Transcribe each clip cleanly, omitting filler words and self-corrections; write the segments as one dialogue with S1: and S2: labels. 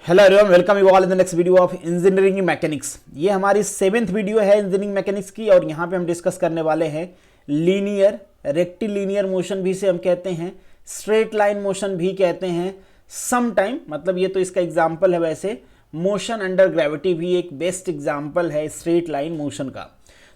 S1: Hello everyone, welcome you all in the next video of engineering mechanics. ये हमारी 7th video है engineering mechanics की और यहाँ पे हम डिस्कस करने वाले हैं लीनियर, रेक्टिलीनियर मोशन भी से हम कहते हैं, स्ट्रेट लाइन मोशन भी कहते हैं, सम टाइम मतलब ये तो इसका एग्जाम्पल है। वैसे मोशन अंडर ग्रेविटी भी एक बेस्ट एग्जाम्पल है स्ट्रेट लाइन मोशन का।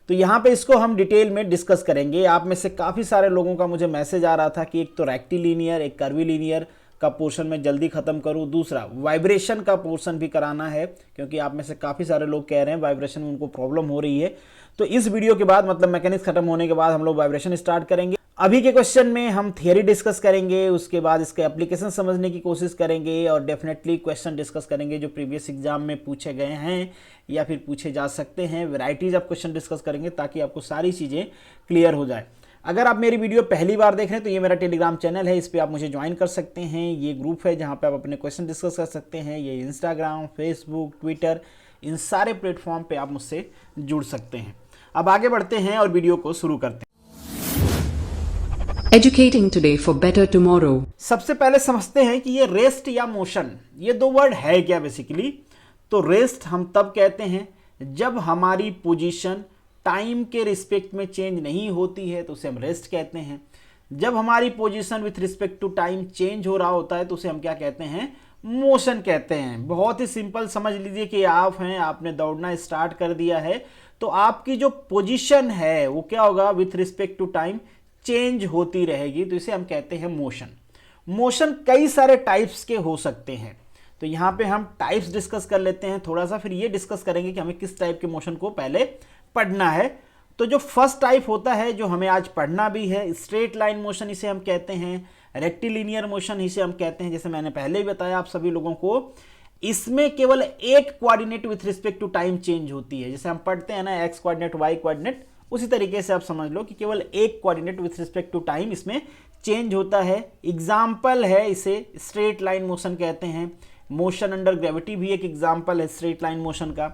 S1: तो यहाँ पे इसको हम डिटेल में डिस्कस करेंगे। आप में से काफ़ी सारे लोगों का मुझे मैसेज आ रहा था कि एक तो रेक्टिलीनियर, एक कर्वीलीनियर का पोर्शन में जल्दी खत्म करूं, दूसरा वाइब्रेशन का पोर्शन भी कराना है, क्योंकि आप में से काफ़ी सारे लोग कह रहे हैं वाइब्रेशन में उनको प्रॉब्लम हो रही है। तो इस वीडियो के बाद मतलब मैकेनिक्स खत्म होने के बाद हम लोग वाइब्रेशन स्टार्ट करेंगे। अभी के क्वेश्चन में हम थियरी डिस्कस करेंगे, उसके बाद इसके एप्लीकेशन समझने की कोशिश करेंगे और डेफिनेटली क्वेश्चन डिस्कस करेंगे जो प्रीवियस एग्जाम में पूछे गए हैं या फिर पूछे जा सकते हैं। वैरायटीज ऑफ क्वेश्चन डिस्कस करेंगे ताकि आपको सारी चीज़ें क्लियर हो जाए। अगर आप मेरी वीडियो पहली बार देख रहे हैं तो ये मेरा टेलीग्राम चैनल है, इस पर आप मुझे ज्वाइन कर सकते हैं। ये ग्रुप है जहाँ पे आप अपने क्वेश्चन डिस्कस कर सकते हैं। ये इंस्टाग्राम, फेसबुक, ट्विटर, इन सारे प्लेटफॉर्म पे आप मुझसे जुड़ सकते हैं। अब आगे बढ़ते हैं और वीडियो को शुरू करते हैं।
S2: Educating today for better tomorrow.
S1: सबसे पहले समझते हैं कि ये रेस्ट या मोशन, ये दो वर्ड है क्या बेसिकली। तो रेस्ट हम तब कहते हैं जब हमारी पोजीशन टाइम के रिस्पेक्ट में चेंज नहीं होती है तो उसे हम रेस्ट कहते हैं। जब हमारी position with respect to time change हो रहा होता है तो उसे हम क्या कहते हैं, मोशन कहते हैं। बहुत ही सिंपल समझ लीजिए कि आप हैं, आपने दौड़ना स्टार्ट कर दिया है तो आपकी जो पोजीशन है वो क्या होगा, with respect to time change होती रहेगी, तो इसे हम कहते हैं मोशन। मोशन कई सारे टाइप्स के हो सकते हैं, तो यहाँ पे हम टाइप्स डिस्कस कर लेते हैं थोड़ा सा, फिर ये डिस्कस करेंगे कि हमें किस टाइप के मोशन को पहले पढ़ना है। तो जो फर्स्ट टाइप होता है जो हमें आज पढ़ना भी है, स्ट्रेट लाइन मोशन इसे हम कहते हैं, रेक्टिलीनियर मोशन इसे हम कहते हैं। जैसे मैंने पहले ही बताया आप सभी लोगों को, इसमें केवल एक coordinate with respect to time change होती है। जैसे हम पढ़ते हैं ना एक्स कोऑर्डिनेट, वाई कोऑर्डिनेट, उसी तरीके से आप समझ लो कि केवल एक coordinate with respect to time इसमें चेंज होता है। एग्जाम्पल है, इसे स्ट्रेट लाइन मोशन कहते हैं। मोशन अंडर ग्रेविटी भी एक एग्जाम्पल है स्ट्रेट लाइन मोशन का।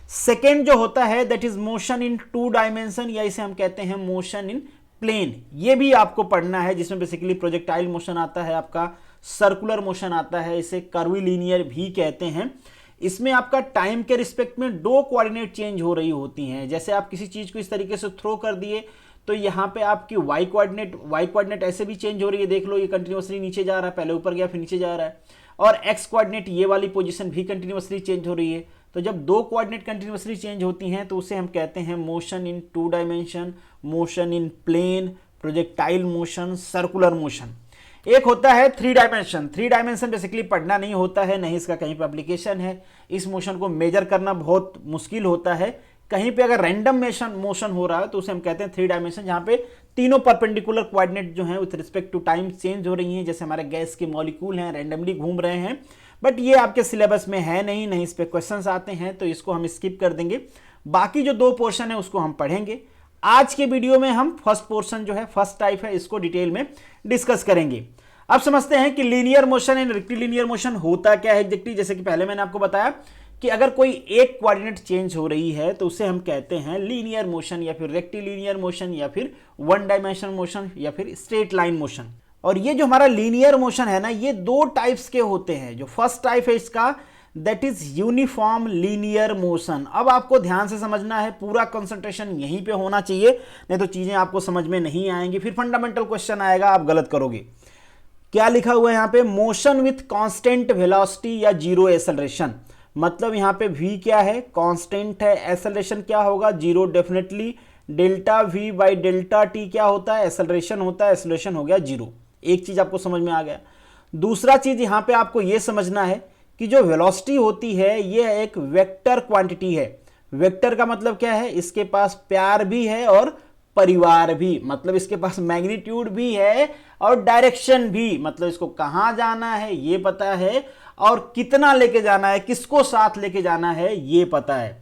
S1: सेकेंड जो होता है that is motion in two dimension, या इसे हम कहते हैं मोशन इन प्लेन। ये भी आपको पढ़ना है, जिसमें बेसिकली प्रोजेक्टाइल मोशन आता है, आपका सर्कुलर मोशन आता है, इसे कर्वीलीनियर भी कहते हैं। इसमें आपका टाइम के रिस्पेक्ट में दो कोऑर्डिनेट चेंज हो रही होती हैं। जैसे आप किसी चीज को इस तरीके से थ्रो कर दिए तो यहाँ पे आपकी वाई कोऑर्डिनेट ऐसे भी चेंज हो रही है। देख लो, ये कंटिन्यूअसली नीचे जा रहा है, पहले ऊपर गया फिर नीचे जा रहा है। और एक्स कोऑर्डिनेट ये वाली पोजीशन भी कंटिन्यूअसली चेंज हो रही है। तो जब दो कोऑर्डिनेट कंटिन्यूअसली चेंज होती हैं तो उसे हम कहते हैं motion in two dimension, motion in plane, projectile motion, circular motion. एक होता है three dimension. Three dimension basically पढ़ना नहीं होता है, नहीं इसका कहीं पर एप्लीकेशन है। इस मोशन को मेजर करना बहुत मुश्किल होता है। कहीं पे अगर रैंडम मोशन हो रहा है तो उसे हम कहते हैं थ्री डायमेंशन, जहाँ पे तीनों परपेंडिकुलर कोऑर्डिनेट जो हैं with respect to time change हो रही हैं। जैसे हमारे गैस के मॉलिक्यूल हैं, रैंडमली घूम रहे हैं, बट ये आपके सिलेबस में है नहीं इस पे क्वेश्चंस आते हैं तो इसको हम स्किप कर देंगे। बाकी जो दो पोर्शन है उसको हम पढ़ेंगे। आज के वीडियो में हम फर्स्ट पोर्शन जो है, फर्स्ट टाइप है, इसको डिटेल में डिस्कस करेंगे। अब समझते हैं कि linear motion and rectilinear motion होता क्या है एग्जैक्टली। जैसे कि पहले मैंने आपको बताया कि अगर कोई एक कोऑर्डिनेट चेंज हो रही है तो उसे हम कहते हैं लीनियर मोशन, या फिर रेक्टिलीनियर मोशन, या फिर वन डायमेंशन मोशन, या फिर स्ट्रेट लाइन मोशन। और ये जो हमारा लीनियर मोशन है ना, ये दो टाइप्स के होते हैं। जो फर्स्ट टाइप है इसका that is uniform linear motion. अब आपको ध्यान से समझना है, पूरा कंसंट्रेशन यहीं पे होना चाहिए, नहीं तो चीजें आपको समझ में नहीं आएंगी, फिर फंडामेंटल क्वेश्चन आएगा आप गलत करोगे। क्या लिखा हुआ है यहाँ पे, मोशन विथ कांस्टेंट वेलोसिटी या जीरो एक्सेलरेशन। मतलब यहाँ पे v क्या है, कांस्टेंट है। एक्सेलरेशन क्या होगा, zero definitely. Delta v by delta t क्या होता है, एक्सेलरेशन होता है। एक्सेलरेशन हो गया जीरो। एक चीज आपको समझ में आ गया। दूसरा चीज यहाँ पे आपको ये समझना है कि जो वेलोसिटी होती है ये एक वेक्टर क्वांटिटी है। वेक्टर का मतलब क्या है, इसके पास प्यार भी है और परिवार भी, मतलब इसके पास मैग्नीट्यूड भी है और डायरेक्शन भी, मतलब इसको कहाँ जाना है ये पता है और कितना लेके जाना है, किसको साथ लेके जाना है ये पता है।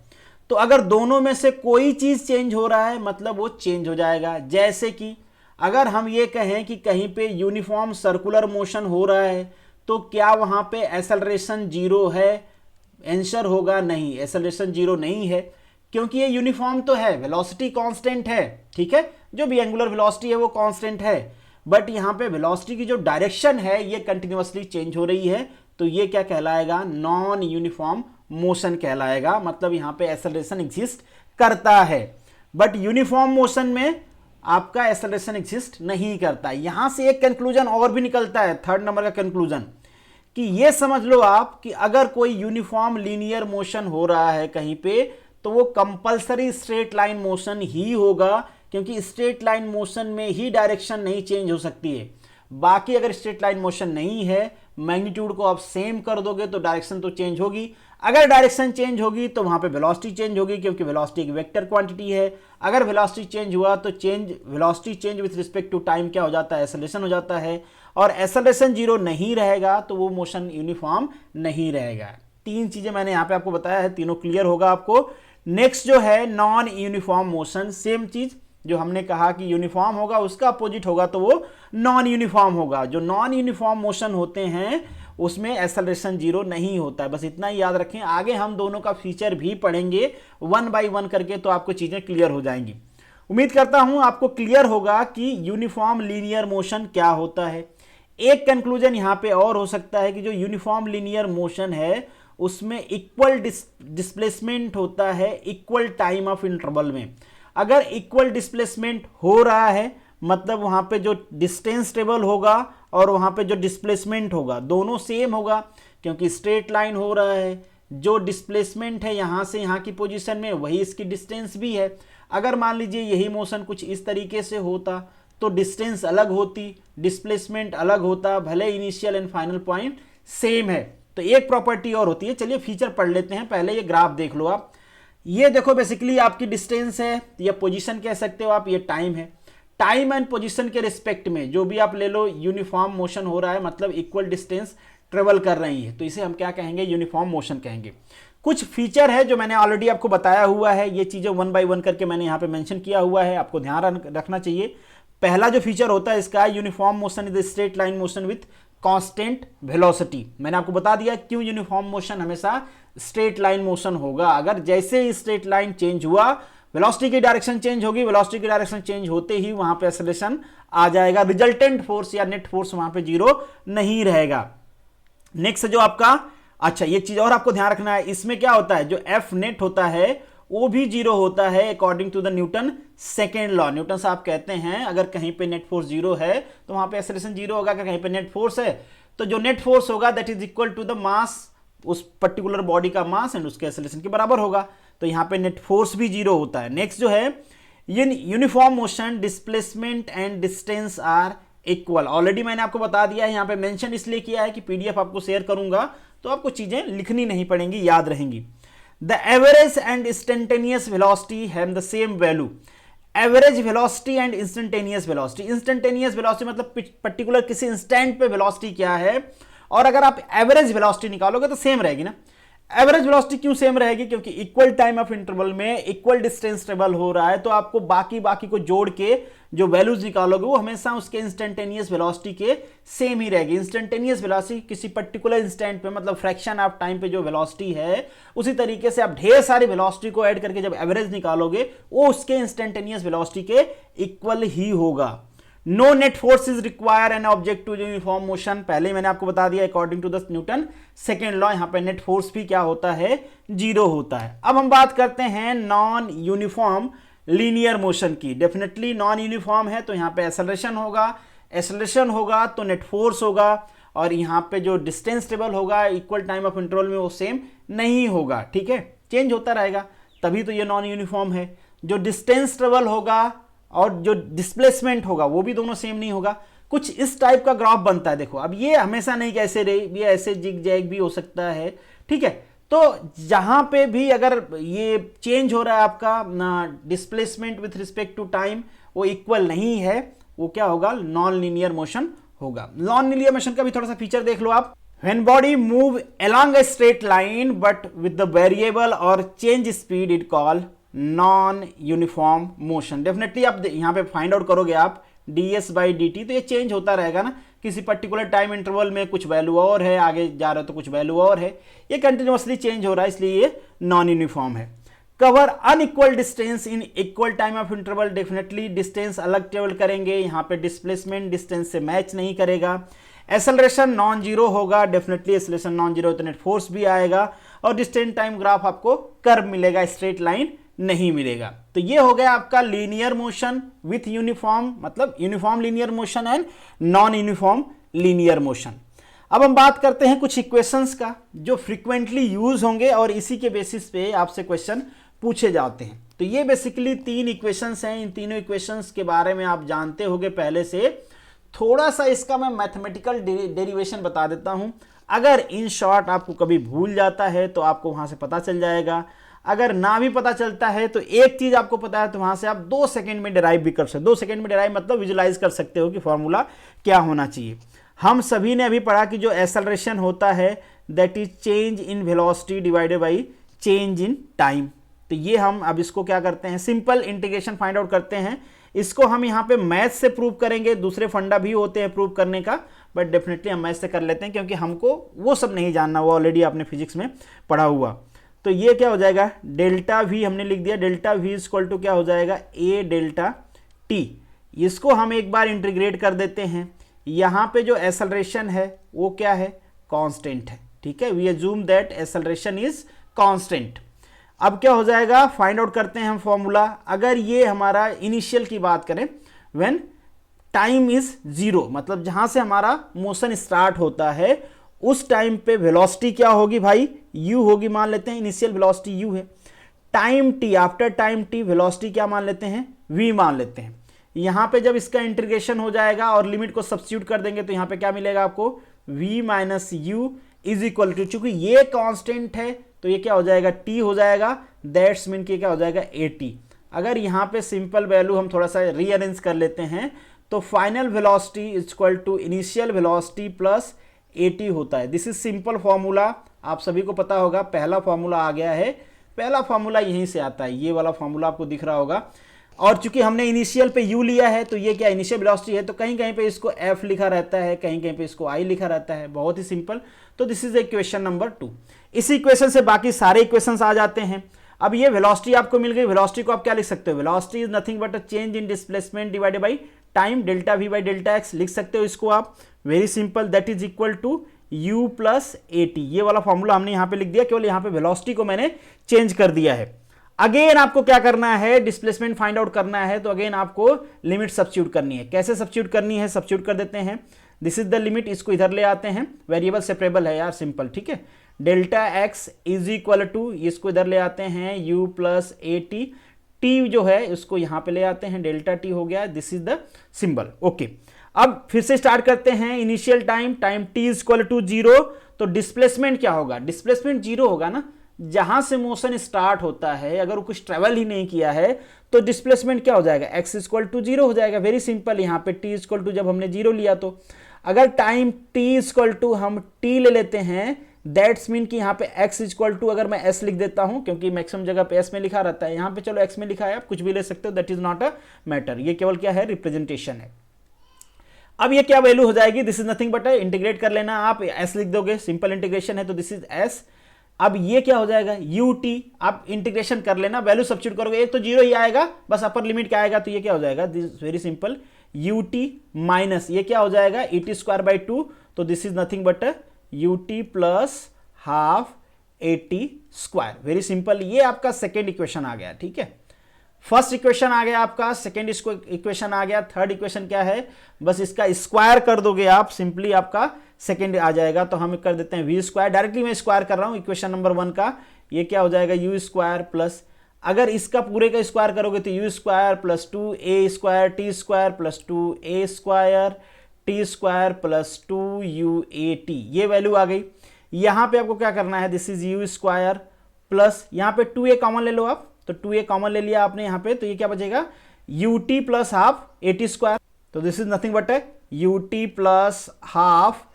S1: तो अगर दोनों में से कोई चीज चेंज हो रहा है मतलब वो चेंज हो जाएगा। जैसे कि अगर हम ये कहें कि कहीं पे यूनिफॉर्म सर्कुलर मोशन हो रहा है तो क्या वहां पे एक्सेलरेशन जीरो है, आंसर होगा नहीं, एक्सेलरेशन जीरो नहीं है, क्योंकि ये यूनिफॉर्म तो है, वेलोसिटी कांस्टेंट है, ठीक है, जो भी एंगुलर वेलोसिटी है वो कांस्टेंट है, बट यहाँ पे वेलोसिटी की जो डायरेक्शन है ये कंटिन्यूअसली चेंज हो रही है, तो ये क्या कहलाएगा, नॉन यूनिफॉर्म मोशन कहलाएगा, मतलब यहाँ पे एक्सेलरेशन एग्जिस्ट करता है। बट यूनिफॉर्म मोशन में आपका एक्सेलरेशन एग्जिस्ट नहीं करता। यहां से एक कंक्लूजन और भी निकलता है, थर्ड नंबर का कंक्लूजन, कि ये समझ लो आप कि अगर कोई यूनिफॉर्म लीनियर मोशन हो रहा है कहीं पे, तो वो कंपलसरी स्ट्रेट लाइन मोशन ही होगा, क्योंकि स्ट्रेट लाइन मोशन में ही डायरेक्शन नहीं चेंज हो सकती है। बाकी अगर स्ट्रेट लाइन मोशन नहीं है, मैग्नीट्यूड को आप सेम कर दोगे तो डायरेक्शन तो चेंज होगी। अगर डायरेक्शन चेंज होगी तो वहां पे वेलोसिटी चेंज होगी, क्योंकि वेलोसिटी एक वेक्टर क्वांटिटी है। अगर वेलोसिटी चेंज हुआ तो velocity change with respect to time क्या हो जाता है, एक्सेलरेशन हो जाता है। और एक्सेलरेशन जीरो नहीं रहेगा तो वो मोशन यूनिफॉर्म नहीं रहेगा। तीन चीजें मैंने यहाँ पे आपको बताया है, तीनों क्लियर होगा आपको। नेक्स्ट जो है नॉन यूनिफॉर्म मोशन, सेम चीज जो हमने कहा कि यूनिफॉर्म होगा उसका अपोजिट होगा तो वो नॉन यूनिफॉर्म होगा। जो नॉन यूनिफॉर्म मोशन होते हैं उसमें एक्सेलरेशन जीरो नहीं होता है, बस इतना ही याद रखें। आगे हम दोनों का फीचर भी पढ़ेंगे वन बाय वन करके, तो आपको चीजें क्लियर हो जाएंगी। उम्मीद करता हूं आपको क्लियर होगा कि यूनिफॉर्म लीनियर मोशन क्या होता है। एक कंक्लूजन यहां पे और हो सकता है कि जो यूनिफॉर्म लीनियर मोशन है उसमें इक्वल डिस्प्लेसमेंट होता है इक्वल टाइम ऑफ इंटरवल में। अगर इक्वल डिस्प्लेसमेंट हो रहा है मतलब वहां पे जो डिस्टेंस टेबल होगा और वहां पे जो डिस्प्लेसमेंट होगा दोनों सेम होगा, क्योंकि स्ट्रेट लाइन हो रहा है। जो डिस्प्लेसमेंट है यहां से यहां की पोजीशन में, वही इसकी डिस्टेंस भी है। अगर मान लीजिए यही मोशन कुछ इस तरीके से होता तो डिस्टेंस अलग होती, डिस्प्लेसमेंट अलग होता, भले initial and final point same है। तो एक प्रॉपर्टी और होती है, चलिए फीचर पढ़ लेते हैं। पहले ये ग्राफ देख लो आप, ये देखो बेसिकली आपकी डिस्टेंस है या पोजीशन कह सकते हो आप, ये टाइम है। टाइम एंड पोजीशन के रिस्पेक्ट में जो भी आप ले लो यूनिफॉर्म मोशन हो रहा है, मतलब इक्वल डिस्टेंस ट्रेवल कर रही है, तो इसे हम क्या कहेंगे, यूनिफॉर्म मोशन कहेंगे। कुछ फीचर है जो मैंने ऑलरेडी आपको बताया हुआ है, ये चीजें वन बाय वन करके मैंने यहाँ पे मेंशन किया हुआ है, आपको ध्यान रखना चाहिए। पहला जो फीचर होता है इसका, uniform motion is straight line motion with constant velocity. मैंने आपको बता दिया क्यों यूनिफॉर्म मोशन हमेशा स्ट्रेट लाइन मोशन होगा। अगर जैसे ही स्ट्रेट लाइन चेंज हुआ वेलोसिटी की डायरेक्शन चेंज होगी, वेलोसिटी की डायरेक्शन चेंज होते ही वहां पे एक्सेलरेशन आ जाएगा। रिजल्टेंट फोर्स या नेट फोर्स वहां पे जीरो नहीं रहेगा। नेक्स्ट जो आपका, अच्छा ये चीज और आपको ध्यान रखना है, इसमें क्या होता है, जो एफ नेट होता है वो भी जीरो होता है according to the Newton second law. Newton साहब कहते हैं अगर कहीं पे नेट फोर्स जीरो है तो वहां पे एक्सेलरेशन जीरो होगा। अगर कहीं पे नेट फोर्स है तो जो नेट फोर्स होगा that is equal to the mass, उस पर्टिकुलर बॉडी का मास एंड उसके एक्सेलरेशन के बराबर होगा। तो यहां पे नेट फोर्स भी जीरो होता है। नेक्स्ट जो है uniform motion, displacement and distance are equal. Already मैंने आपको बता दिया है, यहां पे मेंशन इसलिए किया है कि पीडीएफ आपको शेयर करूंगा तो आपको चीजें लिखनी नहीं पड़ेंगी, याद रहेंगी। The average and instantaneous velocity have the same value. Average velocity and instantaneous velocity. Instantaneous velocity मतलब पर्टिकुलर किसी इंस्टेंट पे वेलोसिटी क्या है, और अगर आप एवरेज वेलोसिटी निकालोगे तो सेम रहेगी ना। एवरेज वेलोसिटी क्यों सेम रहेगी, क्योंकि इक्वल टाइम ऑफ इंटरवल में इक्वल डिस्टेंस ट्रेवल हो रहा है, तो आपको बाकी को जोड़ के जो वैल्यूज निकालोगे वो हमेशा उसके इंस्टेंटेनियस वेलोसिटी के सेम ही रहेगी। इंस्टेंटेनियस वेलोसिटी किसी पर्टिकुलर इंस्टेंट पे, मतलब फ्रैक्शन ऑफ टाइम पे जो वेलोसिटी है, उसी तरीके से आप ढेर सारी वेलोसिटी को ऐड करके जब एवरेज निकालोगे वो उसके इंस्टेंटेनियस वेलोसिटी के इक्वल ही होगा। No net force is require an object to uniform motion, पहले ही मैंने आपको बता दिया according to the Newton second law, यहां पे नेट फोर्स भी क्या होता है, जीरो होता है। अब हम बात करते हैं नॉन यूनिफॉर्म लीनियर मोशन की। डेफिनेटली नॉन यूनिफॉर्म है तो यहां पे एक्सेलरेशन होगा तो नेट फोर्स होगा, और यहां पे जो डिस्टेंस टेबल होगा इक्वल टाइम ऑफ इंटरवल में वो सेम नहीं होगा, ठीक है, चेंज होता रहेगा, तभी तो ये नॉन यूनिफॉर्म है। जो डिस्टेंस ट्रेवल होगा और जो डिस्प्लेसमेंट होगा वो भी दोनों सेम नहीं होगा। कुछ इस टाइप का ग्राफ बनता है, देखो अब ये हमेशा नहीं कैसे रहे, ये ऐसे जिग जैग भी हो सकता है, ठीक है। तो जहां पे भी अगर ये चेंज हो रहा है आपका displacement with respect to time, वो इक्वल नहीं है, वो क्या होगा, नॉन लीनियर मोशन होगा। नॉन लीनियर मोशन का भी थोड़ा सा फीचर देख लो आप। When body move along a straight line but with the variable or change speed it call non uniform motion. Definitely आप यहां पे फाइंड आउट करोगे आप ds/dt, तो ये चेंज होता रहेगा ना, किसी पर्टिकुलर टाइम इंटरवल में कुछ वैल्यू और है, आगे जा रहे हो तो कुछ वैल्यू और है, ये कंटिन्यूअसली चेंज हो रहा है, इसलिए ये नॉन यूनिफॉर्म है। Cover unequal distance in equal time of interval, definitely distance अलग ट्रेवल करेंगे, यहाँ पे डिस्प्लेसमेंट डिस्टेंस से मैच नहीं करेगा। एक्सेलरेशन नॉन जीरो होगा, डेफिनेटली एक्सेलरेशन नॉन जीरो तो नेट फोर्स भी आएगा, और डिस्टेंस टाइम ग्राफ आपको कर्व मिलेगा, स्ट्रेट लाइन नहीं मिलेगा। तो ये हो गया आपका लीनियर मोशन विथ यूनिफॉर्म, मतलब uniform linear motion and non uniform linear motion. अब हम बात करते हैं कुछ इक्वेशंस का जो फ्रीक्वेंटली यूज होंगे और इसी के बेसिस पे आपसे क्वेश्चन पूछे जाते हैं। तो ये बेसिकली 3 इक्वेशंस हैं, इन तीनों इक्वेशंस के बारे में आप जानते होंगे पहले से। थोड़ा सा इसका मैं मैथमेटिकल डेरिवेशन बता देता हूं। अगर इन शॉर्ट आपको कभी भूल जाता है तो आपको वहां से पता चल जाएगा, अगर ना भी पता चलता है तो एक चीज आपको पता है तो वहां से आप 2 सेकंड में डिराइव भी कर सकते हो। 2 सेकंड में डिराइव मतलब विजुलाइज कर सकते हो कि फॉर्मूला क्या होना चाहिए। हम सभी ने अभी पढ़ा कि जो एक्सेलरेशन होता है that is change in velocity divided by change in time. तो ये हम अब इसको क्या करते हैं, सिंपल इंटीग्रेशन फाइंड आउट करते हैं। इसको हम यहाँ पे मैथ से प्रूव करेंगे, दूसरे फंडा भी होते हैं प्रूव करने का, बट डेफिनेटली हम मैथ से कर लेते हैं क्योंकि हमको वो सब नहीं जानना, वो ऑलरेडी आपने फिजिक्स में पढ़ा हुआ। तो ये क्या हो जाएगा, डेल्टा वी हमने लिख दिया, डेल्टा वी इक्वल टू क्या हो जाएगा, ए डेल्टा टी। इसको हम एक बार इंटीग्रेट कर देते हैं। यहाँ पे जो एक्सेलरेशन है वो क्या है, कांस्टेंट है, ठीक है। We assume that acceleration is constant. अब क्या हो जाएगा, फाइंड आउट करते हैं हम फॉर्मूला। अगर ये हमारा इनिशियल की बात करें, व्हेन टाइम इज जीरो, मतलब जहां से हमारा मोशन स्टार्ट होता है उस टाइम पे वेलोसिटी क्या होगी भाई, u होगी, मान लेते हैं इनिशियल वेलोसिटी u है। Time t, after time t velocity क्या मान लेते हैं, v मान लेते हैं। यहां पे जब इसका इंटीग्रेशन हो जाएगा और लिमिट को सब्स्टिट्यूट कर देंगे तो यहां पे क्या मिलेगा आपको, v minus u is equal to, चूंकि ये कांस्टेंट है तो ये क्या हो जाएगा, t हो जाएगा, दैट्स मीन कि क्या हो जाएगा, at। अगर यहाँ पे सिंपल वैल्यू हम थोड़ा सा रीअरेंज कर लेते हैं तो final velocity is equal to initial velocity plus at होता है। दिस इज सिंपल फॉर्मूला, आप सभी को पता होगा, पहला फॉर्मूला आ गया है। पहला फॉर्मूला यहीं से आता है, ये वाला फॉर्मूला आपको दिख रहा होगा। और चूंकि हमने इनिशियल पे u लिया है तो ये क्या इनिशियल वेलोसिटी है, तो कहीं कहीं पे इसको f लिखा रहता है, कहीं कहीं पे इसको i लिखा रहता है, बहुत ही सिंपल। तो दिस इज इक्वेशन नंबर 2। इस इक्वेशन से बाकी सारे इक्वेशंस आ जाते हैं। अब ये वेलोसिटी आपको मिल गई, वेलोसिटी को आप क्या लिख सकते हो, velocity is nothing but a change in displacement divided by time, delta v by delta x लिख सकते हो इसको आप, very simple, that is equal to u plus at। ये वाला फॉर्मूला हमने यहां पे लिख दिया, केवल यहां पे वेलोसिटी को मैंने चेंज कर दिया है। अगेन आपको क्या करना है, डिस्प्लेसमेंट फाइंड आउट करना है, तो अगेन आपको लिमिट सब्स्टिट्यूट करनी है। कैसे सब्स्टिट्यूट करनी है, सब्स्टिट्यूट कर देते हैं, दिस इज द लिमिट, इसको इधर ले आते हैं, वेरिएबल सेपरेबल है यार, सिंपल, ठीक है। Delta x is equal to, इसको इधर ले आते हैं, u प्लस at, t जो है उसको यहां पे ले आते हैं, डेल्टा t हो गया, this is the symbol, okay. अब फिर से स्टार्ट करते हैं, initial time t is equal to 0, तो डिस्प्लेसमेंट क्या होगा, डिस्प्लेसमेंट 0 होगा ना, जहां से मोशन स्टार्ट होता है अगर वो कुछ ट्रेवल ही नहीं किया है तो डिस्प्लेसमेंट क्या हो जाएगा, x इक्वल टू 0 हो जाएगा, वेरी सिंपल। यहाँ पे t इक्वल टू जब हमने 0 लिया तो अगर टाइम t इक्वल टू हम t ले लेते हैं, दैट्स मीन कि यहाँ पे x इक्वल टू, अगर मैं s लिख देता हूं क्योंकि मैक्सिमम जगह पे s में लिखा रहता है, यहाँ पे चलो x में लिखा है, आप कुछ भी ले सकते हो, that is not a matter, ये केवल क्या है, रिप्रेजेंटेशन है। अब ये क्या वैल्यू हो जाएगी, this is nothing but integrate कर लेना, आप s लिख दोगे, सिंपल इंटीग्रेशन है तो दिस इज s। अब ये क्या हो जाएगा, ut, आप इंटीग्रेशन कर लेना, वैल्यू सब्स्टिट्यूट करोगे, एक तो 0 ही आएगा, बस अपर लिमिट क्या आएगा, तो ये क्या हो जाएगा, this very simple, ut minus ये क्या हो जाएगा, et स्क्वायर बाई 2, तो this is nothing but ut plus half at square, very simple. ये आपका सेकेंड इक्वेशन आ गया, ठीक है। फर्स्ट इक्वेशन आ गया आपका, सेकेंड इक्वेशन आ गया, थर्ड इक्वेशन क्या है, बस इसका स्क्वायर कर दोगे आप, सिंपली आपका सेकेंड आ जाएगा। तो हम कर देते हैं वी स्क्वायर, डायरेक्टली मैं स्क्वायर कर रहा हूं इक्वेशन नंबर 1 का, ये क्या हो जाएगा, यू स्क्वायर प्लस, अगर इसका पूरे का स्क्वायर करोगे तो you square plus 2a square T square plus 2a square T square plus 2uat, ये वैल्यू आ गई। यहां पे आपको क्या करना है, this is you square plus, यहां पे 2a कॉमन ले लो आप, तो 2a कॉमन ले लिया आपने यहां पे, तो ये क्या बचेगा, ut plus half at square, तो this is nothing but ut plus half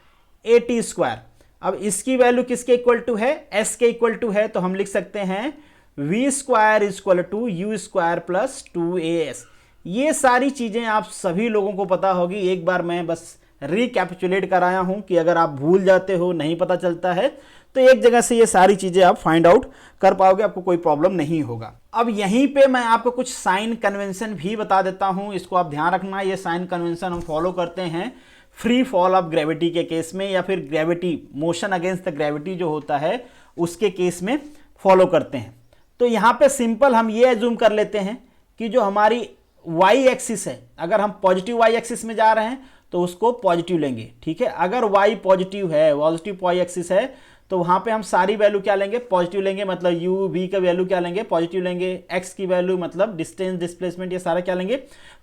S1: at square. अब इसकी वैल्यू किसके इक्वल टू है, s के इक्वल टू है, तो हम लिख सकते हैं v square equal to u square plus 2as। ये सारी चीजें आप सभी लोगों को पता होगी, एक बार मैं बस रिकैपिचुलेट कराया हूं कि अगर आप भूल जाते हो, नहीं पता चलता है, तो एक जगह से ये सारी चीजें आप फाइंड आउट कर पाओगे, आपको कोई प्रॉब्लम नहीं होगा। अब यहीं पे मैं आपको कुछ साइन कन्वेंशन भी बता देता हूं, इसको आप ध्यान रखना, ये साइन कन्वेंशन हम फॉलो करते हैं फ्री फॉल ऑफ ग्रेविटी के केस में, या फिर gravity motion against the gravity जो होता है उसके केस में फॉलो करते हैं। तो यहाँ पे सिंपल हम ये एज्यूम कर लेते हैं कि जो हमारी वाई एक्सिस है, अगर हम पॉजिटिव वाई एक्सिस में जा रहे हैं तो उसको पॉजिटिव लेंगे, ठीक है। अगर वाई पॉजिटिव है, पॉजिटिव वाई एक्सिस है, तो वहाँ पे हम सारी वैल्यू क्या लेंगे, पॉजिटिव लेंगे, मतलब यू वी का वैल्यू क्या लेंगे, पॉजिटिव लेंगे। एक्स की वैल्यू मतलब डिस्टेंस, डिस्प्लेसमेंट, ये सारा क्या लेंगे,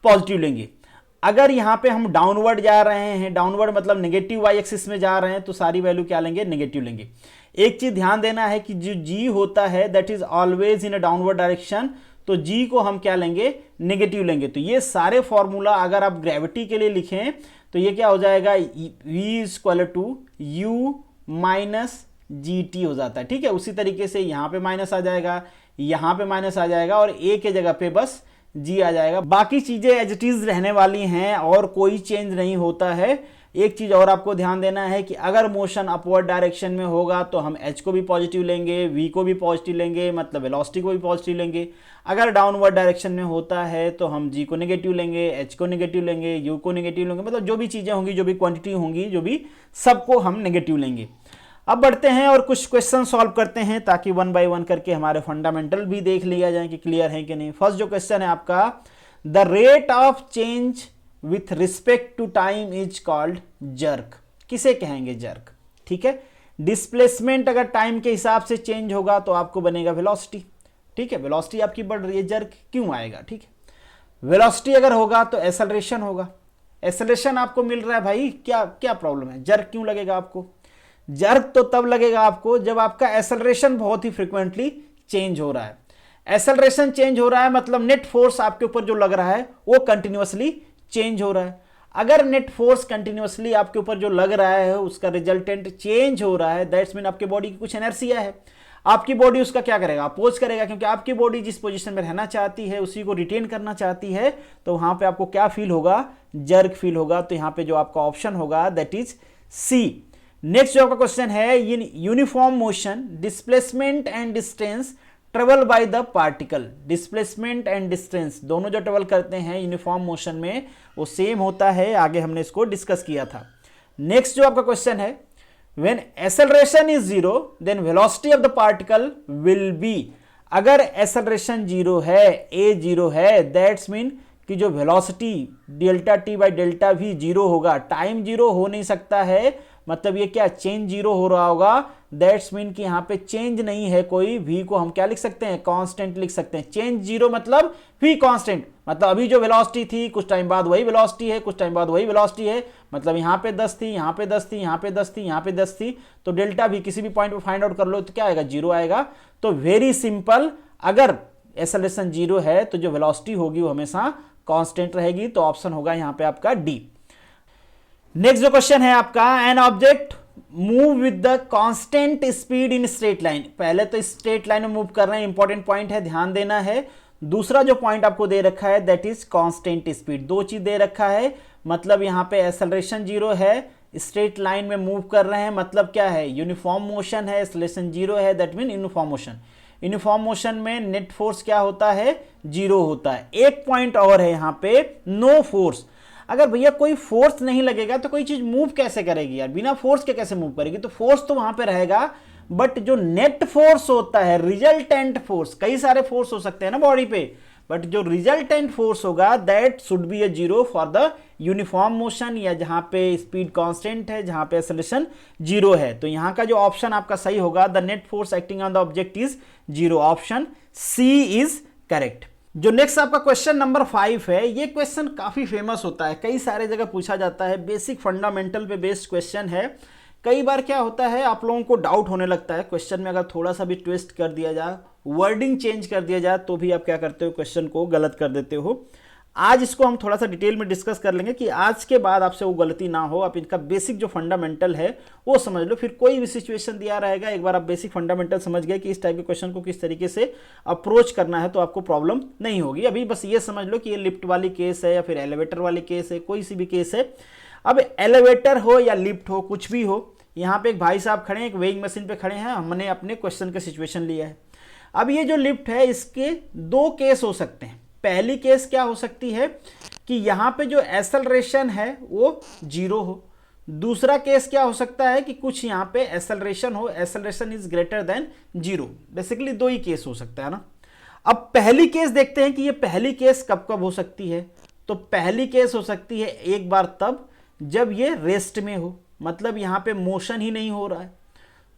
S1: पॉजिटिव लेंगे। अगर यहाँ पे हम डाउनवर्ड जा रहे हैं, डाउनवर्ड मतलब नेगेटिव वाई एक्सिस में जा रहे हैं, तो सारी वैल्यू क्या लेंगे, नेगेटिव लेंगे। एक चीज ध्यान देना है कि जो जी होता है that is always in a downward direction, तो जी को हम क्या लेंगे, नेगेटिव लेंगे। तो ये सारे फॉर्मूला अगर आप ग्रेविटी के लिए लिखें तो ये क्या हो जाएगा, v equal to u minus g t हो जाता है, ठीक है। उसी तरीके से यहाँ पे माइनस आ जाएगा, यहाँ पे माइनस आ जाएगा, और ए के जगह पे बस जी आ जाएगा। बाकी चीजें एज इट इज रहने वाली हैं और कोई चेंज नहीं होता है। एक चीज और आपको ध्यान देना है कि अगर मोशन अपवर्ड डायरेक्शन में होगा तो हम h को भी पॉजिटिव लेंगे, v को भी पॉजिटिव लेंगे, मतलब वेलोसिटी को भी पॉजिटिव लेंगे। अगर डाउनवर्ड डायरेक्शन में होता है तो हम g को नेगेटिव लेंगे, h को नेगेटिव लेंगे, u को नेगेटिव लेंगे, मतलब जो भी चीजें होंगी, जो भी क्वांटिटी होंगी, जो भी सबको हम नेगेटिव लेंगे। अब बढ़ते हैं और कुछ क्वेश्चन सॉल्व करते हैं ताकि वन बाय वन करके हमारे फंडामेंटल भी देख लिया जाए कि क्लियर है कि नहीं। फर्स्ट जो क्वेश्चन है आपका, the rate of change with respect to time is called jerk. किसे कहेंगे, जर्क, ठीक है। डिस्प्लेसमेंट अगर टाइम के हिसाब से चेंज होगा तो आपको बनेगा वेलोसिटी, ठीक है। वेलोसिटी आपकी बढ़ रही है, जर्क क्यों आएगा, ठीक है। वेलोसिटी अगर होगा तो एक्सेलरेशन होगा, एक्सेलरेशन आपको मिल रहा है भाई, क्या क्या प्रॉब्लम है, जर्क क्यों लगेगा आपको। जर्क तो तब लगेगा आपको जब आपका एक्सेलरेशन बहुत ही फ्रिक्वेंटली चेंज हो रहा है। एक्सेलरेशन चेंज हो रहा है मतलब नेट फोर्स आपके ऊपर जो लग रहा है वो कंटिन्यूअसली चेंज हो रहा है। अगर नेट फोर्स कंटिन्यूअसली आपके ऊपर जो लग रहा है उसका रिजल्टेंट चेंज हो रहा है, दैट्स मीन आपकी बॉडी की कुछ इनर्शिया है, आपकी बॉडी उसका क्या करेगा, अपोज करेगा, क्योंकि आपकी बॉडी जिस पोजीशन में रहना चाहती है उसी को रिटेन करना चाहती है। तो वहां पे आपको क्या फील होगा, जर्क फील होगा। तो यहाँ पे जो आपका ऑप्शन होगा दैट इज सी। नेक्स्ट जो आपका क्वेश्चन है, uniform motion displacement and distance travel by the particle. Displacement and distance दोनों जो ट्रेवल करते हैं यूनिफॉर्म मोशन में वो सेम होता है, आगे हमने इसको डिस्कस किया था। नेक्स्ट जो आपका क्वेश्चन है, when acceleration is zero then velocity of the particle will be. अगर एक्सेलरेशन जीरो है, ए जीरो है, दैट्स मीन कि जो velocity delta t by delta v zero होगा। टाइम जीरो हो नहीं सकता है, मतलब ये क्या, चेंज जीरो हो रहा होगा। दैट्स मीन कि यहाँ पे चेंज नहीं है कोई, v को हम क्या लिख सकते हैं, कांस्टेंट लिख सकते हैं। चेंज जीरो मतलब v कांस्टेंट, मतलब अभी जो वेलोसिटी थी कुछ टाइम बाद वही वेलोसिटी है, कुछ टाइम बाद वही वेलोसिटी है। मतलब यहाँ पे 10 थी, यहाँ पे 10 थी, यहाँ पे 10 थी, यहाँ पे 10 थी, तो डेल्टा भी किसी भी पॉइंट पे फाइंड आउट कर लो तो क्या आएगा, जीरो आएगा। तो वेरी सिंपल, अगर एक्सेलरेशन जीरो है तो जो वेलोसिटी होगी वो हमेशा कांस्टेंट रहेगी। तो ऑप्शन होगा यहाँ पे आपका डी। नेक्स्ट जो क्वेश्चन है आपका, an object move with the constant speed in straight line. पहले तो स्ट्रेट लाइन में मूव कर रहे हैं, इंपॉर्टेंट पॉइंट है, ध्यान देना है। दूसरा जो पॉइंट आपको दे रखा है दैट इज कांस्टेंट स्पीड। दो चीज दे रखा है, मतलब यहाँ पे एक्सेलरेशन जीरो है, स्ट्रेट लाइन में मूव कर रहे हैं, मतलब क्या है, यूनिफॉर्म मोशन है, एक्सेलरेशन जीरो है, that mean uniform motion. Uniform motion में नेट फोर्स क्या होता है, जीरो होता है। एक पॉइंट और है यहाँ पे, नो फोर्स। अगर भैया कोई फोर्स नहीं लगेगा तो कोई चीज मूव कैसे करेगी यार, बिना फोर्स के कैसे मूव करेगी। तो फोर्स तो वहां पे रहेगा, बट जो नेट फोर्स होता है, रिजल्टेंट फोर्स, कई सारे फोर्स हो सकते हैं ना बॉडी पे, बट जो रिजल्टेंट फोर्स होगा that should be a zero for the uniform motion, या जहां पे स्पीड कांस्टेंट है, जहां पे एक्सेलरेशन जीरो है। तो यहां का जो ऑप्शन आपका सही होगा, the net force acting on the object is zero. Option C is correct. जो नेक्स्ट आपका क्वेश्चन नंबर 5 है, ये क्वेश्चन काफी फेमस होता है, कई सारे जगह पूछा जाता है, बेसिक फंडामेंटल पे बेस्ड क्वेश्चन है। कई बार क्या होता है, आप लोगों को डाउट होने लगता है क्वेश्चन में, अगर थोड़ा सा भी ट्विस्ट कर दिया जाए, वर्डिंग चेंज कर दिया जाए, तो भी आप क्या करते हो, क्वेश्चन को गलत कर देते हो। आज इसको हम थोड़ा सा डिटेल में डिस्कस कर लेंगे कि आज के बाद आपसे वो गलती ना हो, आप इनका बेसिक जो फंडामेंटल है वो समझ लो। फिर कोई भी सिचुएशन दिया रहेगा, एक बार आप बेसिक फंडामेंटल समझ गए कि इस टाइप के क्वेश्चन को किस तरीके से अप्रोच करना है, तो आपको प्रॉब्लम नहीं होगी। अभी बस ये समझ लो कि ये लिफ्ट वाली केस है या फिर एलिवेटर वाली केस है, कोई सी भी केस है। अब एलिवेटर हो या लिफ्ट हो, कुछ भी हो, यहाँ पे एक भाई साहब खड़े हैं, एक वेइंग मशीन पे खड़े हैं, हमने अपने क्वेश्चन का सिचुएशन लिया है। अब ये जो लिफ्ट है इसके दो केस हो सकते हैं। पहली केस क्या हो सकती है कि यहाँ पे जो एक्सेलरेशन है वो जीरो हो, दूसरा केस क्या हो सकता है कि कुछ यहाँ पे एक्सेलरेशन हो, acceleration is greater than 0। Basically दो ही केस हो सकता है ना। अब पहली केस देखते हैं कि ये पहली केस कब कब हो सकती है। तो पहली केस हो सकती है एक बार तब जब ये रेस्ट में हो, मतलब यहाँ पे मोशन ही नहीं हो रहा है।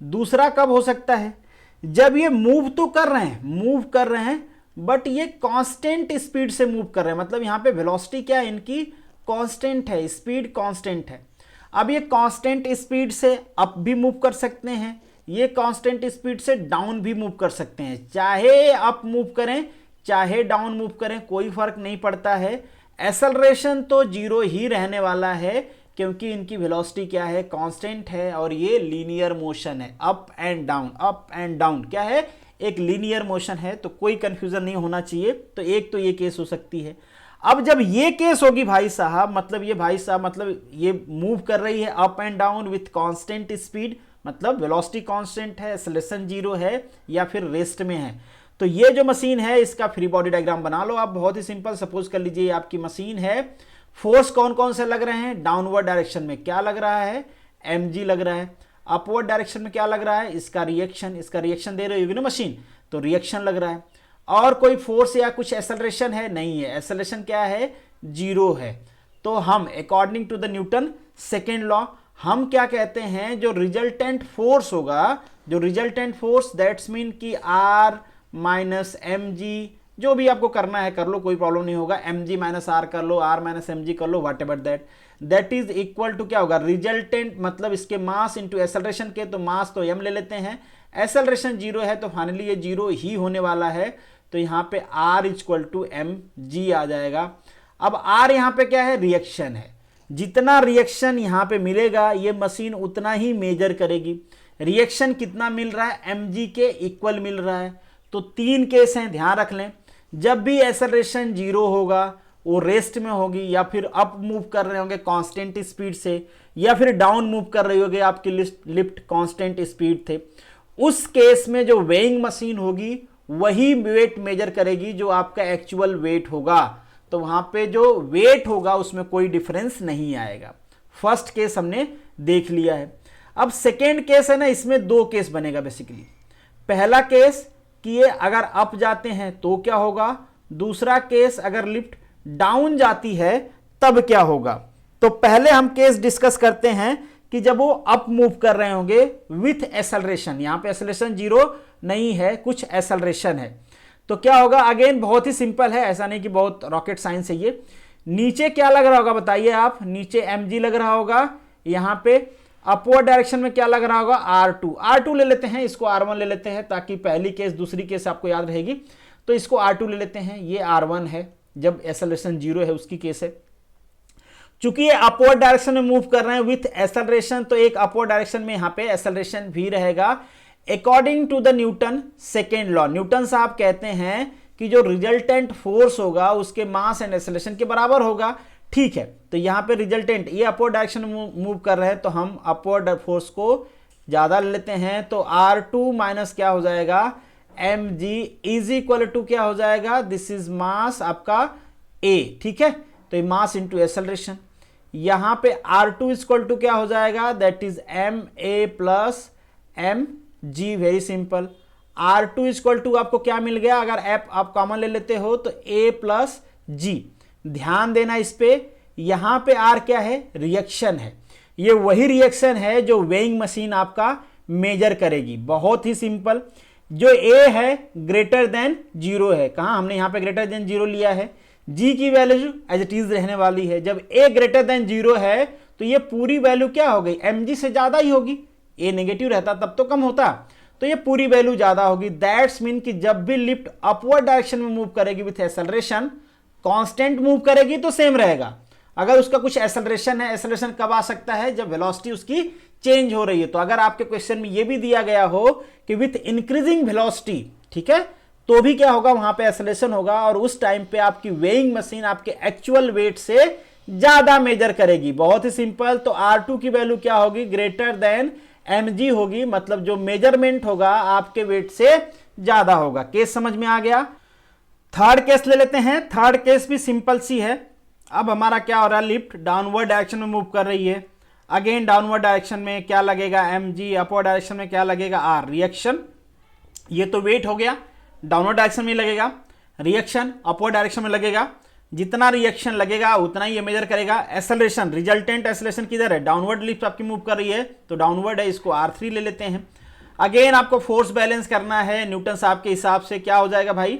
S1: दूसरा कब हो सकता है, जब ये मूव तो कर रहे हैं बट ये कांस्टेंट स्पीड से मूव कर रहे हैं, मतलब यहाँ पे वेलोसिटी क्या है इनकी, कांस्टेंट है, स्पीड कांस्टेंट है। अब ये कांस्टेंट स्पीड से अप भी मूव कर सकते हैं, ये कांस्टेंट स्पीड से डाउन भी मूव कर सकते हैं। चाहे अप मूव करें चाहे डाउन मूव करें कोई फर्क नहीं पड़ता है, एक्सेलरेशन तो 0 ही रहने वाला है, क्योंकि इनकी वेलोसिटी क्या है, कांस्टेंट है, और ये लीनियर मोशन है, अप एंड डाउन क्या है, एक लीनियर मोशन है। तो कोई कंफ्यूजन नहीं होना चाहिए। तो एक तो ये केस हो सकती है। अब जब ये केस होगी भाई साहब, मतलब ये मूव कर रही है up and down with constant speed, मतलब वेलोसिटी कांस्टेंट है, एक्सेलरेशन 0 है, या फिर रेस्ट में है। तो ये जो मशीन है इसका फ्री बॉडी डायग्राम बना लो आप, बहुत ही सिंपल। सपोज कर लीजिए आपकी मशीन है, फोर्स कौन कौन से लग रहे हैं, डाउनवर्ड डायरेक्शन में क्या लग रहा है, mg लग रहा है। अपवर्ड डायरेक्शन में क्या लग रहा है, इसका रिएक्शन दे रही होगी ना मशीन, तो रिएक्शन लग रहा है। और कोई फोर्स या कुछ एक्सेलरेशन है, नहीं है, एक्सेलरेशन क्या है, 0 है। तो हम according to the Newton second law हम क्या कहते हैं, जो रिजल्टेंट फोर्स होगा, दैट्स मीन कि R माइनस mg, जो भी आपको करना है कर लो, कोई प्रॉब्लम नहीं होगा, mg माइनस r कर लो, r माइनस mg कर लो, whatever that is equal to क्या होगा, रिजल्टेंट मतलब इसके मास इंटू एक्सेलरेशन के, तो मास तो m ले लेते हैं, एक्सेलरेशन 0 है तो फाइनली ये 0 ही होने वाला है। तो यहाँ पे r इक्वल टू mg आ जाएगा। अब r यहाँ पे क्या है, रिएक्शन है, जितना रिएक्शन यहाँ पे मिलेगा ये मशीन उतना ही मेजर करेगी। रिएक्शन कितना मिल रहा है, mg के इक्वल मिल रहा है। तो 3 केस हैं, ध्यान रख लें। जब भी एक्सेलरेशन 0 होगा वो रेस्ट में होगी, या फिर अप मूव कर रहे होंगे कांस्टेंट स्पीड से, या फिर डाउन मूव कर रही होगी, आपकी लिफ्ट कांस्टेंट स्पीड थे। उस केस में जो वेइंग मशीन होगी वही वेट मेजर करेगी जो आपका एक्चुअल वेट होगा। तो वहां पे जो वेट होगा उसमें कोई डिफरेंस नहीं आएगा। फर्स्ट केस हमने देख लिया है। अब सेकेंड केस है ना, इसमें 2 केस बनेगा बेसिकली। पहला केस कि ये अगर अप जाते हैं तो क्या होगा, दूसरा केस अगर लिफ्ट डाउन जाती है तब क्या होगा। तो पहले हम केस डिस्कस करते हैं कि जब वो अप मूव कर रहे होंगे विथ एक्सेलरेशन, यहां पे एक्सेलरेशन 0 नहीं है, कुछ एक्सेलरेशन है, तो क्या होगा। अगेन बहुत ही सिंपल है, ऐसा नहीं कि बहुत रॉकेट साइंस है ये। नीचे क्या लग रहा होगा बताइए आप, नीचे mg लग रहा होगा, यहां पे अपवर्ड डायरेक्शन में क्या लग रहा होगा, R2 ले लेते हैं, इसको R1 ले लेते हैं ताकि पहली केस दूसरी केस आपको याद रहेगी। तो इसको R2 ले लेते हैं, ये R1 है, जब एक्सेलरेशन 0 है उसकी केस है। चूंकि ये अपवर्ड डायरेक्शन में मूव कर रहे हैं विथ एक्सेलरेशन, तो एक अपवर्ड डायरेक्शन में यहां पे एक्सेलरेशन भी रहेगा। According to the Newton second law, Newton साहब कहते हैं कि जो रिजल्टेंट फोर्स होगा उसके मास एंड एक्सेलरेशन के बराबर होगा। ठीक है, तो यहां पे रिजल्टेंट ये अपवर्ड डायरेक्शन में मूव कर रहे हैं, तो हम अपवर्ड फोर्स को ज्यादा ले लेते हैं। तो R2 माइनस क्या हो जाएगा, mg इज इक्वल टू क्या हो जाएगा, दिस इज मास आपका a। ठीक है, तो ये मास इंटू एक्सेलरेशन। यहां पे R2 इक्वल टू क्या हो जाएगा, that is ma plus mg, very simple. R2 equal to आपको क्या मिल गया, अगर आप कॉमन ले लेते हो तो a प्लस g। ध्यान देना इस पे, यहां पे R क्या है, रिएक्शन है। ये वही रिएक्शन है जो वेइंग मशीन आपका मेजर करेगी। बहुत ही सिंपल, जो A है ग्रेटर देन 0 है, कहां हमने यहां पे ग्रेटर देन 0 लिया है, G की वैल्यू एज इट इज रहने वाली है। जब A ग्रेटर देन 0 है तो ये पूरी वैल्यू क्या हो गई, mg से ज्यादा ही होगी। A नेगेटिव रहता तब तो कम होता, तो ये पूरी वैल्यू ज्यादा होगी। दैट्स मीन कि जब भी लिफ्ट अपवर्ड डायरेक्शन में मूव करेगी विथ एक्सेलरेशन, कांस्टेंट मूव करेगी तो सेम रहेगा। अगर उसका कुछ एक्सेलरेशन है, एक्सेलरेशन कब आ सकता है, जब वेलोसिटी उसकी चेंज हो रही है। तो अगर आपके क्वेश्चन में ये भी दिया गया हो कि विथ इंक्रीजिंग वेलोसिटी, ठीक है, तो भी क्या होगा, वहां पे एक्सेलरेशन होगा, और उस टाइम पे आपकी वेइंग मशीन आपके एक्चुअल वेट से ज्यादा मेजर करेगी। बहुत ही सिंपल, तो R2 की वैल्यू क्या होगी, ग्रेटर देन mg होगी, मतलब जो मेजरमेंट होगा आपके वेट से ज्यादा होगा। केस समझ में आ गया। थर्ड केस ले लेते हैं। थर्ड केस भी सिंपल सी है। अब हमारा क्या हो रहा है, लिफ्ट डाउनवर्ड डायरेक्शन में मूव कर रही है। अगेन डाउनवर्ड डायरेक्शन में क्या लगेगा mg, अपवर्ड डायरेक्शन में क्या लगेगा r, रिएक्शन। ये तो वेट हो गया, डाउनवर्ड डायरेक्शन में लगेगा, रिएक्शन अपवर्ड डायरेक्शन में लगेगा, जितना रिएक्शन लगेगा उतना ही ये मेजर करेगा। एक्सेलरेशन, रिजल्टेंट एक्सेलरेशन किधर है, डाउनवर्ड लिफ्ट आपकी मूव कर रही है तो डाउनवर्ड है, इसको r3 ले लेते हैं। अगेन आपको फोर्स बैलेंस करना है न्यूटन साहब के हिसाब से, क्या हो जाएगा भाई,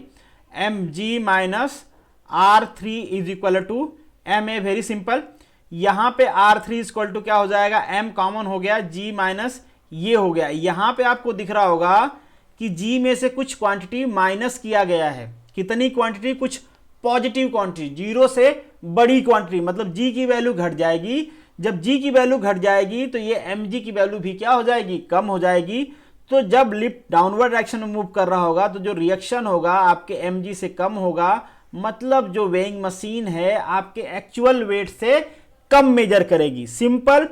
S1: mg minus r3 is equal to ma, very simple. यहां पे r3 इक्वल टू क्या हो जाएगा, m कॉमन हो गया, g माइनस ये हो गया। यहां पे आपको दिख रहा होगा कि g में से कुछ क्वांटिटी माइनस किया गया है, कितनी क्वांटिटी, कुछ पॉजिटिव क्वांटिटी, जीरो से बड़ी क्वांटिटी, मतलब g की वैल्यू घट जाएगी। जब g की वैल्यू घट जाएगी तो ये mg की वैल्यू भी क्या हो जाएगी, कम हो जाएगी। तो जब लिफ्ट डाउनवर्ड डायरेक्शन में मूव कर रहा होगा तो जो रिएक्शन होगा आपके mg से कम होगा, मतलब जो वेइंग मशीन है आपके एक्चुअल वेट से कम मेजर करेगी। सिंपल,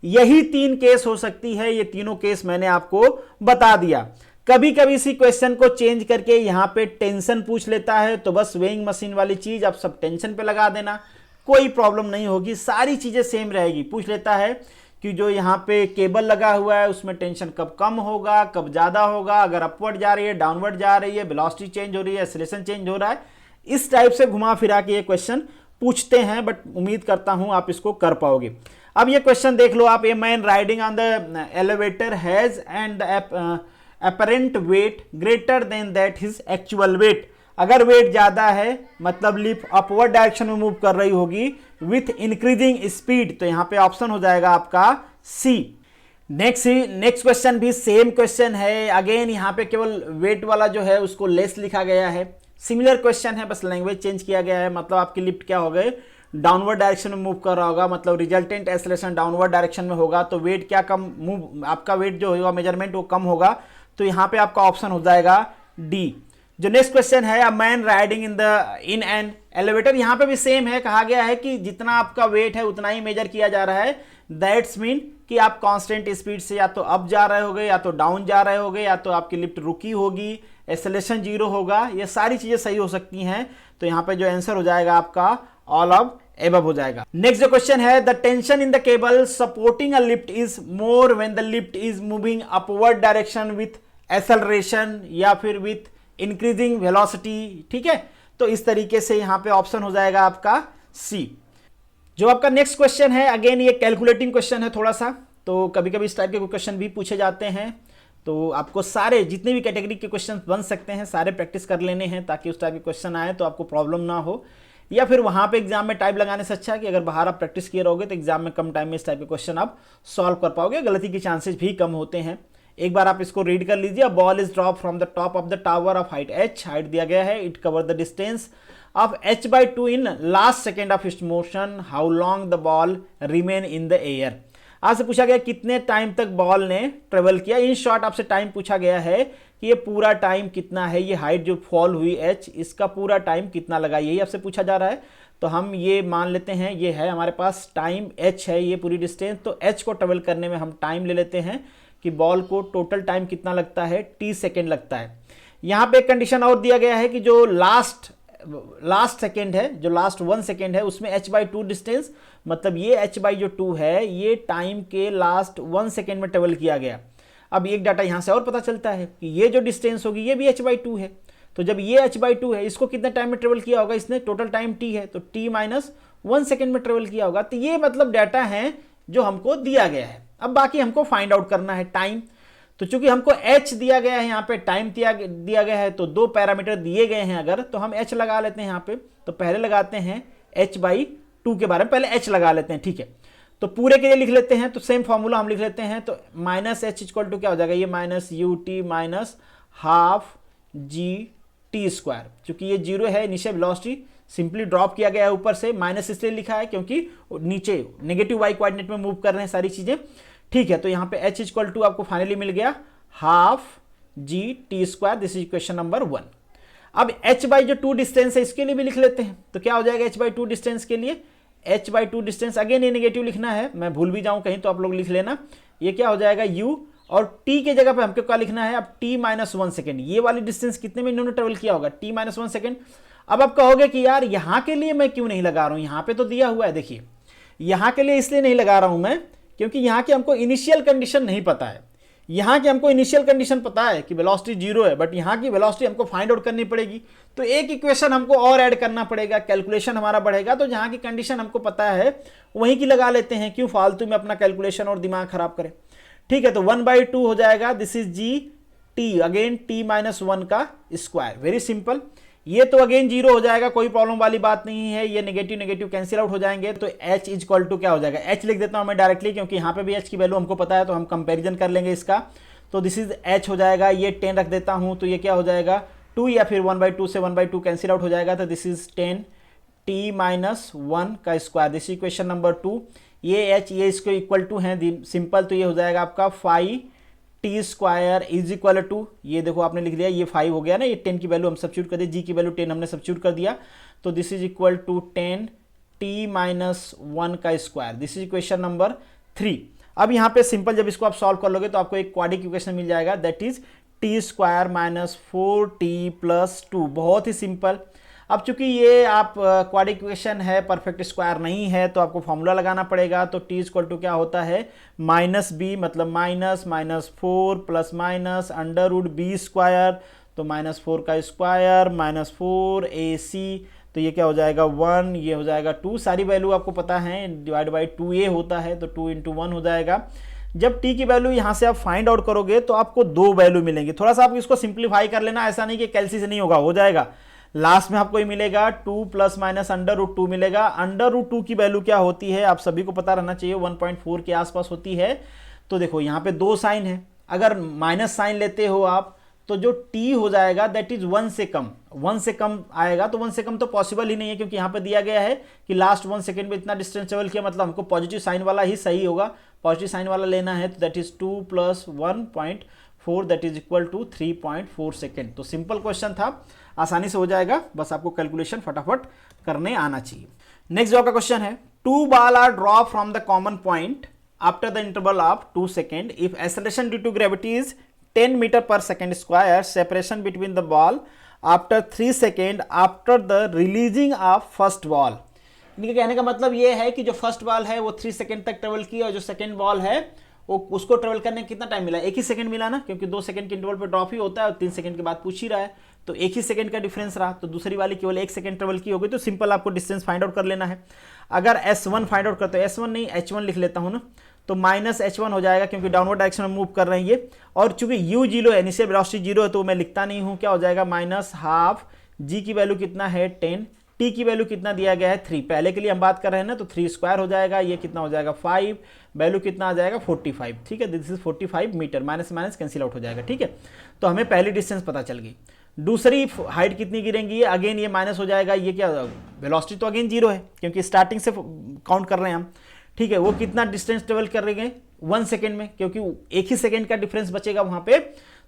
S1: यही तीन केस हो सकती है, ये तीनों केस मैंने आपको बता दिया। कभी कभी इसी क्वेश्चन को चेंज करके यहां पे टेंशन पूछ लेता है, तो बस वेइंग मशीन वाली चीज आप सब टेंशन पे लगा देना, कोई प्रॉब्लम नहीं होगी, सारी चीजें सेम रहेगी। पूछ लेता है कि जो यहाँ पे केबल लगा हुआ है उसमें टेंशन कब कम होगा, कब ज्यादा होगा, अगर अपवर्ड जा रही है, डाउनवर्ड जा रही है, वेलोसिटी चेंज हो रही है, एक्सेलरेशन चेंज हो रहा है, इस टाइप से घुमा फिरा के ये क्वेश्चन पूछते हैं। बट उम्मीद करता हूं आप इसको कर पाओगे। अब ये क्वेश्चन देख लो आप, a man riding on the elevator has and apparent weight greater than that his actual wait. अगर वेट ज्यादा है मतलब लिफ्ट अपवर्ड डायरेक्शन में मूव कर रही होगी विथ इंक्रीजिंग स्पीड, तो यहां पे ऑप्शन हो जाएगा आपका सी। नेक्स्ट क्वेश्चन भी सेम क्वेश्चन है। अगेन यहां पे केवल वेट वाला जो है उसको लेस लिखा गया है। सिमिलर क्वेश्चन है, बस लैंग्वेज चेंज किया गया है। मतलब आपकी लिफ्ट क्या हो गए, डाउनवर्ड डायरेक्शन में मूव कर रहा होगा, मतलब रिजल्टेंट एक्सेलरेशन डाउनवर्ड डायरेक्शन में होगा, तो वेट क्या कम मूव, आपका वेट जो होगा मेजरमेंट वो कम होगा, तो यहां पे आपका ऑप्शन हो जाएगा डी। जो नेक्स्ट क्वेश्चन है, a man riding in an elevator, यहां पे भी सेम है, कहा गया है कि जितना आपका वेट है उतना ही मेजर किया जा रहा है। दैट्स मीन कि आप कांस्टेंट स्पीड से या तो अप जा रहे होगे या तो डाउन जा रहे होगे, या तो आपकी लिफ्ट रुकी होगी, एक्सेलरेशन जीरो होगा, ये सारी चीजें सही हो सकती हैं। तो यहां पे जो आंसर हो जाएगा आपका ऑल ऑफ एबव हो जाएगा। नेक्स्ट जो क्वेश्चन है, the tension in the cable supporting a lift is more when the lift is moving upward direction with acceleration या फिर विथ इंक्रीजिंग वेलोसिटी। ठीक है, तो इस तरीके से यहां पे ऑप्शन हो जाएगा आपका सी। जो आपका नेक्स्ट क्वेश्चन है, अगेन ये कैलकुलेटिंग क्वेश्चन है थोड़ा सा, तो कभी कभी इस टाइप के क्वेश्चन भी पूछे जाते हैं। तो आपको सारे जितने भी कैटेगरी के क्वेश्चन बन सकते हैं सारे प्रैक्टिस कर लेने हैं, ताकि उस टाइप के क्वेश्चन आए तो आपको प्रॉब्लम ना हो, या फिर वहां पे एग्जाम में टाइम लगाने से अच्छा है कि अगर बाहर आप प्रैक्टिस किए रहोगे तो एग्जाम में कम टाइम में इस टाइप के क्वेश्चन आप सॉल्व कर पाओगे, गलती के चांसेस भी कम होते हैं। एक बार आप इसको रीड कर लीजिए। Ball is drop from the top of the tower of height h, height दिया गया है, it cover the distance of h/2 in last second of its motion, how long the ball remain in the air. आपसे पूछा गया कितने time तक ball ने travel किया। इन शॉर्ट आपसे टाइम पूछा गया है कि ये पूरा टाइम कितना है, ये हाइट जो फॉल हुई h, इसका पूरा टाइम कितना लगा, यही आपसे पूछा जा रहा है। तो हम ये मान लेते हैं ये है हमारे पास टाइम h है, ये पूरी डिस्टेंस, तो h को ट्रेवल करने में हम टाइम ले लेते हैं कि बॉल को टोटल टाइम कितना लगता है, t सेकेंड लगता है। यहाँ पे एक कंडीशन और दिया गया है कि जो लास्ट सेकेंड है, जो लास्ट 1 सेकेंड है, उसमें h/2 डिस्टेंस, मतलब ये h/2 है, ये टाइम के लास्ट 1 सेकेंड में ट्रेवल किया गया। अब एक डाटा यहां से और पता चलता है कि ये जो डिस्टेंस होगी ये भी h/2 है, तो जब ये h/2 है, इसको कितने टाइम में ट्रेवल किया होगा इसने, टोटल टाइम t है, तो t माइनस 1 सेकेंड में ट्रेवल किया होगा। तो ये मतलब डाटा है जो हमको दिया गया है। अब बाकी हमको फाइंड आउट करना है टाइम। तो चूंकि हमको h दिया गया है, यहाँ पे टाइम दिया गया है, तो दो पैरामीटर दिए गए हैं अगर, तो हम h लगा लेते हैं यहाँ पे। तो पहले लगाते हैं h/2 के बारे में, पहले h लगा लेते हैं, ठीक है। तो पूरे के लिए लिख लेते हैं, तो सेम फॉर्मूला हम लिख लेते हैं। तो माइनस h इक्वल टू क्या हो जाएगा, ये minus ut minus half g/t²। चूंकि ये जीरो है, इनिशियल वेलोसिटी सिंपली ड्रॉप किया गया है ऊपर से, माइनस इसलिए लिखा है क्योंकि नीचे नेगेटिव वाई कोऑर्डिनेट में मूव कर रहे हैं सारी चीजें, ठीक है। तो यहाँ पे h इक्वल टू आपको फाइनली मिल गया half g/t²। This is equation number 1। अब h/2 डिस्टेंस है, इसके लिए भी लिख लेते हैं। तो क्या हो जाएगा h/2 डिस्टेंस के लिए, h/2 डिस्टेंस अगेन ये नेगेटिव लिखना है, मैं भूल भी जाऊं कहीं तो आप लोग लिख लेना। ये क्या हो जाएगा u, और t के जगह पे हमको क्या लिखना है, अब t-1 सेकेंड। ये वाली डिस्टेंस कितने में इन्होंने ट्रेवल किया होगा, t-1 सेकेंड। अब आप कहोगे कि यार यहां के लिए मैं क्यों नहीं लगा रहा हूं, यहां पे तो दिया हुआ है। देखिए यहां के लिए इसलिए नहीं लगा रहा हूं मैं क्योंकि यहाँ की हमको इनिशियल कंडीशन नहीं पता है। यहाँ की हमको इनिशियल कंडीशन पता है कि वेलोसिटी 0 है, बट यहाँ की वेलोसिटी हमको फाइंड आउट करनी पड़ेगी। तो एक इक्वेशन हमको और ऐड करना पड़ेगा, कैलकुलेशन हमारा बढ़ेगा। तो जहाँ की कंडीशन हमको पता है वहीं की लगा लेते हैं, क्यों फालतू में अपना कैलकुलेशन और दिमाग खराब करें। ठीक है, तो 1/2 हो जाएगा, this is G T, again t-1 का स्क्वायर, वेरी सिंपल। ये तो अगेन 0 हो जाएगा, कोई प्रॉब्लम वाली बात नहीं है, ये नेगेटिव नेगेटिव कैंसिल आउट हो जाएंगे। तो h इज इक्वल टू क्या हो जाएगा, h लिख देता हूं मैं डायरेक्टली, क्योंकि यहाँ पे भी h की वैल्यू हमको पता है, तो हम कंपैरिजन कर लेंगे इसका। तो दिस इज h हो जाएगा, ये 10 रख देता हूं, तो ये क्या हो जाएगा 2, या फिर 1/2 से 1/2 कैंसिल आउट हो जाएगा। तो दिस इज 10 t-1 का स्क्वायर, दिस इक्वेशन नंबर 2। ये h ये इसको इक्वल टू है सिंपल, तो ये हो जाएगा आपका 5t square is equal to, ये देखो आपने लिख दिया, ये 5 हो गया ना, ये 10 की वैल्यू हम सब्स्टिट्यूट कर दिए, जी की वैल्यू 10 हमने सब्स्टिट्यूट कर दिया। तो this is equal to 10t-1 का square, this is equation number 3। अब यहाँ पे सिंपल जब इसको आप सॉल्व कर लोगे तो आपको एक क्वाड्रिक इक्वेशन मिल जाएगा, that is t square minus 4t plus 2, बहुत ही सिंपल। अब चूंकि ये आप क्वाड्रिक इक्वेशन है, परफेक्ट स्क्वायर नहीं है, तो आपको फॉर्मूला लगाना पड़ेगा। तो t इक्वल टू क्या होता है -b, मतलब -4 प्लस माइनस √b स्क्वायर, तो -4 का स्क्वायर -4ac, तो ये क्या हो जाएगा 1, ये हो जाएगा 2, सारी वैल्यू आपको पता है, डिवाइड बाई 2a होता है, तो 2 × 1 हो जाएगा। जब t की वैल्यू यहाँ से आप फाइंड आउट करोगे तो आपको 2 वैल्यू मिलेंगी। थोड़ा सा आप इसको सिंप्लीफाई कर लेना, ऐसा नहीं कि कैलसी से नहीं होगा, हो जाएगा। लास्ट में आपको ये मिलेगा 2 प्लस माइनस √2 मिलेगा। √2 की वैल्यू क्या होती है आप सभी को पता रहना चाहिए, 1.4 के आसपास होती है। तो देखो यहाँ पे 2 साइन है, अगर माइनस साइन लेते हो आप तो जो t हो जाएगा दैट इज 1 से कम, 1 से कम आएगा। तो 1 से कम तो पॉसिबल ही नहीं है, क्योंकि यहाँ पे दिया गया है कि लास्ट 1 सेकेंड में इतना डिस्टेंस ट्रेवल किया, मतलब हमको पॉजिटिव साइन वाला ही सही होगा, पॉजिटिव साइन वाला लेना है। तो that is 2 plus 1.4 that is equal to 3.4 second. तो सिंपल क्वेश्चन था, आसानी से हो जाएगा, बस आपको कैलकुलेशन फटाफट करने आना चाहिए। नेक्स्ट जो का क्वेश्चन है, 2 ball are drop from the common point after the interval of 2 second if acceleration due to gravity is 10 metre per second square, separation between the ball after 3 second after the releasing of first ball. इनके कहने का मतलब ये है कि जो first ball है वो 3 सेकेंड तक ट्रेवल की, और जो सेकेंड बॉल है वो उसको ट्रेवल करने कितना टाइम मिला, 1 ही सेकंड मिला ना, क्योंकि 2 सेकंड के इंटरवल पे ड्रॉप ही होता है और 3 सेकंड के बाद पूछ ही रहा है, तो 1 ही सेकंड का डिफरेंस रहा। तो दूसरी वाली केवल 1 सेकंड ट्रेवल की होगी, तो सिंपल आपको डिस्टेंस फाइंड आउट कर लेना है। अगर S1 फाइंड आउट करते हो, S1 नहीं H1 लिख लेता हूँ ना, तो -H1 हो जाएगा, क्योंकि डाउनवर्ड डायरेक्शन में मूव कर रहे हैं ये, और चूंकि u 0 है, इनिशियल वेलोसिटी 0 है, तो मैं लिखता नहीं हूँ, क्या हो जाएगा -12, g की वैल्यू कितना है 10, t की वैल्यू कितना दिया गया है 3, पहले के लिए हम बात कर रहे हैं ना, तो 3 स्क्वायर हो जाएगा, ये कितना हो जाएगा 5, वैल्यू कितना आ जाएगा 45, ठीक है, this is 45 metre, minus minus cancel out हो जाएगा, ठीक है। तो हमें पहली डिस्टेंस पता चल गई। दूसरी हाइट कितनी गिरेंगी, अगेन ये माइनस हो जाएगा, ये क्या वेलोसिटी तो अगेन 0 है, क्योंकि स्टार्टिंग से काउंट कर रहे हैं हम, ठीक है। वो कितना डिस्टेंस ट्रेवल कर रहे हैं 1 सेकेंड में, क्योंकि 1 ही सेकेंड का डिफरेंस बचेगा वहां पे,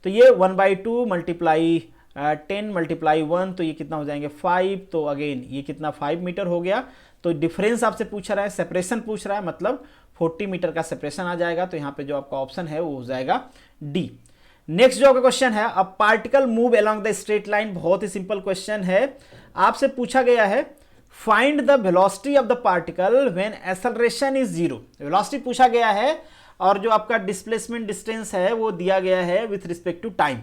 S1: तो ये 1/2 मल्टीप्लाई 10 मल्टीप्लाई 1, तो ये कितना हो जाएंगे 5, तो अगेन ये कितना 5 मीटर हो गया। तो डिफरेंस आपसे पूछ रहा है, सेपरेशन पूछ रहा है, मतलब 40 मीटर का सेपरेशन आ जाएगा। तो यहाँ पे जो आपका ऑप्शन है वो हो जाएगा डी। नेक्स्ट जो आपका क्वेश्चन है, a particle move along the straight line, बहुत ही सिंपल क्वेश्चन है। आपसे पूछा गया है find the velocity of the particle when acceleration is 0, velocity पूछा गया है, और जो आपका डिस्प्लेसमेंट डिस्टेंस है वो दिया गया है with respect to time.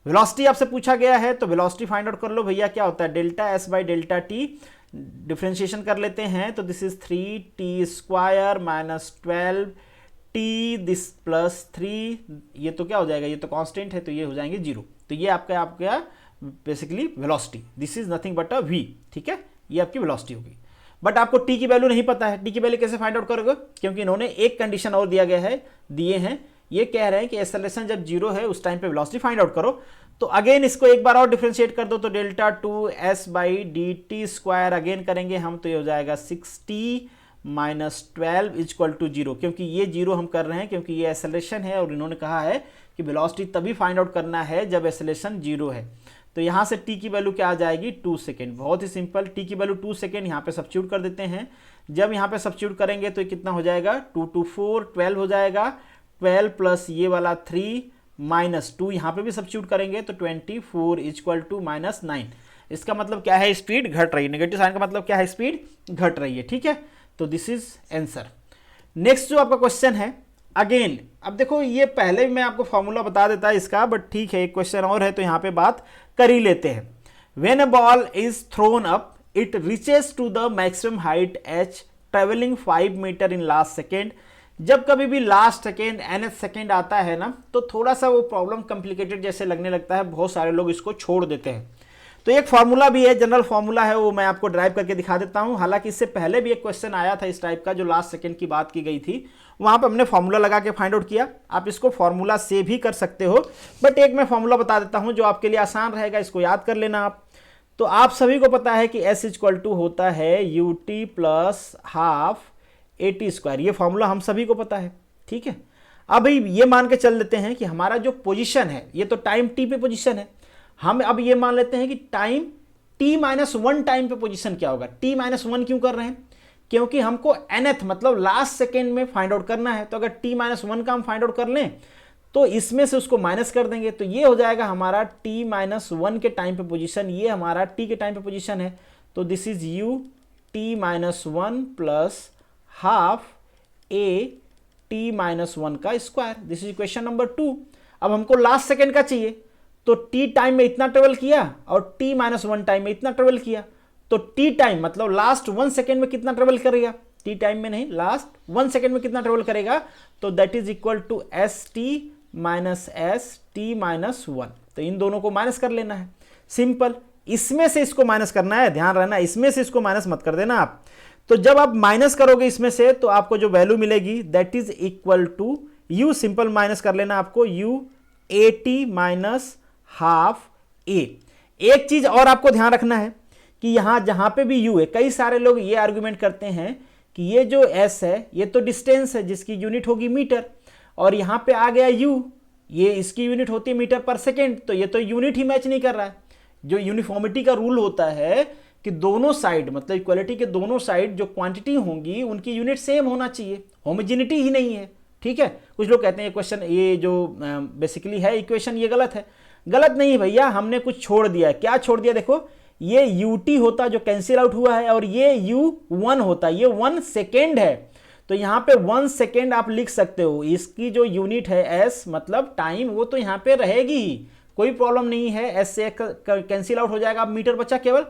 S1: Velocity आपसे पूछा गया है, तो वेलोसिटी फाइंड आउट कर लो भैया, क्या होता है delta S by delta T, differentiation कर लेते हैं, तो this is 3t square minus 12t this plus 3, ये तो क्या हो जाएगा, ये तो कांस्टेंट है, तो ये हो जाएंगे 0। तो ये आपका basically velocity, this is nothing but a v, ठीक है, ये आपकी वेलोसिटी होगी। बट आपको t की वैल्यू नहीं पता है, t की वैल्यू कैसे फाइंड आउट करोगे, क्योंकि इन्होंने एक कंडीशन और दिया गया है, दिए हैं, ये कह रहे हैं कि एक्सेलरेशन जब 0 है उस टाइम पे वेलोसिटी फाइंड आउट करो। तो अगेन इसको एक बार और डिफरेंशिएट कर दो, तो delta 2s by dt square again करेंगे हम, तो ये हो जाएगा 6t minus 12 is equal to 0, क्योंकि ये 0 हम कर रहे हैं क्योंकि ये एक्सेलरेशन है, और इन्होंने कहा है कि वेलोसिटी तभी फाइंड आउट करना है जब एक्सेलरेशन 0 है। तो यहाँ से t की वैल्यू क्या आ जाएगी 2 सेकेंड, बहुत ही सिंपल, t की वैल्यू 2 सेकेंड यहाँ पे सब्स्टिट्यूट कर देते हैं। जब यहाँ पे सब्स्टिट्यूट करेंगे तो कितना हो जाएगा 2 2 4 12 हो जाएगा, 12 प्लस ये वाला 3 माइनस 2 यहाँ पे भी सब्स्टिट्यूट करेंगे तो 24 इज इक्वल टू -9। इसका मतलब क्या है, स्पीड घट रही है, नेगेटिव साइन का मतलब क्या है, स्पीड घट रही है, ठीक है। तो दिस इज आंसर। नेक्स्ट जो आपका क्वेश्चन है, अगेन अब देखो ये पहले भी मैं आपको फॉर्मूला बता देता है इसका, बट ठीक है एक क्वेश्चन और है तो यहाँ पे बात कर ही लेते हैं। When a ball is thrown up it reaches to the maximum height h travelling 5 metre in last second. जब कभी भी लास्ट सेकेंड nth सेकेंड आता है ना, तो थोड़ा सा वो प्रॉब्लम कॉम्प्लिकेटेड जैसे लगने लगता है, बहुत सारे लोग इसको छोड़ देते हैं। तो एक फार्मूला भी है, जनरल फार्मूला है, वो मैं आपको ड्राइव करके दिखा देता हूं। हालांकि इससे पहले भी एक क्वेश्चन आया था इस टाइप का, जो लास्ट सेकंड की बात की गई थी, वहां पर हमने फार्मूला लगा के फाइंड आउट किया। आप इसको फार्मूला से भी कर सकते हो, बट एक मैं फार्मूला बता देता हूं जो आपके लिए आसान रहेगा, इसको याद कर लेना आप। तो आप सभी को पता है कि S इक्वल टू होता है ut प्लस हाफ AT²। ये फार्मूला हम सभी को पता है, ठीक है। अब ये मान के चल लेते हैं कि हमारा जो पोजीशन है, ये तो टाइम t पे पोजीशन है, हम अब ये मान लेते हैं कि टाइम t-1 टाइम पे पोजीशन क्या होगा। t-1 क्यों कर रहे हैं? क्योंकि हमको nth मतलब लास्ट सेकेंड में फाइंड आउट करना है। तो अगर t-1 का हम फाइंड आउट कर लें तो इसमें से उसको माइनस कर देंगे, तो ये हो जाएगा हमारा t-1 के टाइम पे पोजीशन, ये हमारा t के टाइम पे पोजीशन है। तो this is u t-1 plus half a t-1 का square. This is equation number 2। अब हमको लास्ट सेकेंड का चाहिए, तो t टाइम में इतना ट्रेवल किया और t-1 टाइम में इतना ट्रेवल किया, तो t टाइम मतलब लास्ट 1 सेकेंड में कितना ट्रेवल करेगा, t टाइम में नहीं, लास्ट 1 सेकेंड में कितना ट्रेवल करेगा, तो that is equal to st minus S t-1। तो इन दोनों को माइनस कर लेना है, सिंपल। इसमें से इसको माइनस करना है, ध्यान रहना, इसमें से इसको माइनस मत कर देना आप। तो जब आप माइनस करोगे इसमें से, तो आपको जो वैल्यू मिलेगी that is equal to u, simple minus कर लेना आपको, u at minus half a। एक चीज और आपको ध्यान रखना है कि जहां पे भी u है, कई सारे लोग ये आर्गुमेंट करते हैं कि ये जो s है ये तो डिस्टेंस है जिसकी यूनिट होगी मीटर, और यहां पे आ गया u, ये इसकी यूनिट होती है मीटर पर सेकेंड, तो ये तो यूनिट ही मैच नहीं कर रहा है। जो यूनिफॉर्मिटी का रूल होता है कि दोनों साइड मतलब इक्वलिटी के दोनों साइड जो क्वांटिटी होंगी उनकी यूनिट सेम होना चाहिए, होमोजेनिटी ही नहीं है, ठीक है। कुछ लोग कहते हैं ये क्वेश्चन, ये जो बेसिकली है इक्वेशन, ये गलत है। गलत नहीं भैया, हमने कुछ छोड़ दिया है। क्या छोड़ दिया? देखो, ये ut होता जो कैंसिल आउट हुआ है, और ये u1 होता, ये 1 सेकेंड है, तो यहाँ पे 1 सेकेंड आप लिख सकते हो। इसकी जो यूनिट है s मतलब टाइम, वो तो यहाँ पे रहेगी ही, कोई प्रॉब्लम नहीं है, s से कैंसिल आउट हो जाएगा, मीटर बचा केवल।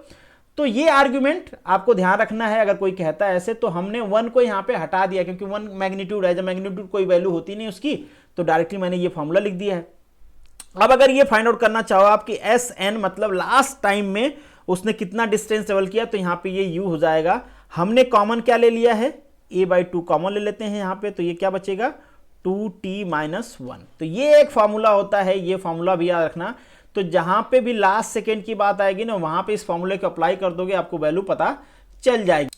S1: तो ये आर्ग्यूमेंट आपको ध्यान रखना है। अगर कोई कहता है ऐसे, तो हमने 1 को यहाँ पे हटा दिया, क्योंकि 1 मैग्नीट्यूड है, जब मैग्नीट्यूड कोई वैल्यू होती नहीं उसकी, तो डायरेक्टली मैंने ये फॉर्मूला लिख दिया है। अब अगर ये फाइंड आउट करना चाहो आप कि Sn मतलब लास्ट टाइम में उसने कितना डिस्टेंस ट्रेवल किया, तो यहाँ पे ये u हो जाएगा। हमने कॉमन क्या ले लिया है, a/2 कॉमन ले लेते हैं यहाँ पे, तो ये क्या बचेगा 2t-1। तो ये एक फार्मूला होता है, ये फार्मूला भी याद रखना। तो जहां पे भी लास्ट सेकेंड की बात आएगी ना, वहां पे इस फार्मूले को अप्लाई कर दोगे, आपको वैल्यू पता चल जाएगी।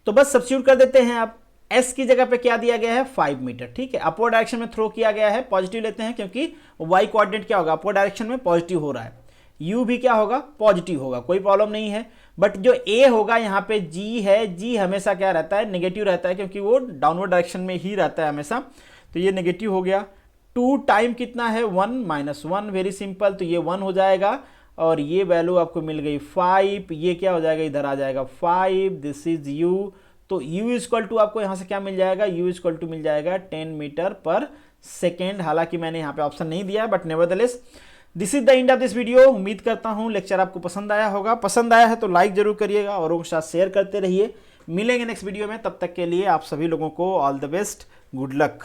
S1: तो बस सब्स्टिट्यूट कर देते हैं आप। s की जगह पे क्या दिया गया है 5 मीटर, ठीक है। अपवर्ड डायरेक्शन में थ्रो किया गया है, पॉजिटिव लेते हैं क्योंकि y कोऑर्डिनेट क्या होगा, अपवर्ड डायरेक्शन में पॉजिटिव हो रहा है, u भी क्या होगा, पॉजिटिव होगा, कोई प्रॉब्लम नहीं है। बट जो a होगा यहाँ पे g है, g हमेशा क्या रहता है, नेगेटिव रहता है, क्योंकि वो डाउनवर्ड डायरेक्शन में ही रहता है हमेशा, तो ये नेगेटिव हो गया। 2 टाइम कितना है 1 माइनस 1, वेरी सिंपल, तो ये 1 हो जाएगा, और ये वैल्यू आपको मिल गई 5, ये क्या हो जाएगा, इधर आ जाएगा 5, दिस इज u। तो u इक्वल टू आपको यहाँ से क्या मिल जाएगा, u इक्वल टू मिल जाएगा 10 मीटर पर सेकेंड। हालांकि मैंने यहाँ पे ऑप्शन नहीं दिया है, but nevertheless this is the end of this video. उम्मीद करता हूँ लेक्चर आपको पसंद आया होगा। पसंद आया है तो लाइक जरूर करिएगा, औरों के साथ शेयर करते रहिए। मिलेंगे नेक्स्ट वीडियो में, तब तक के लिए आप सभी लोगों को all the best, good luck.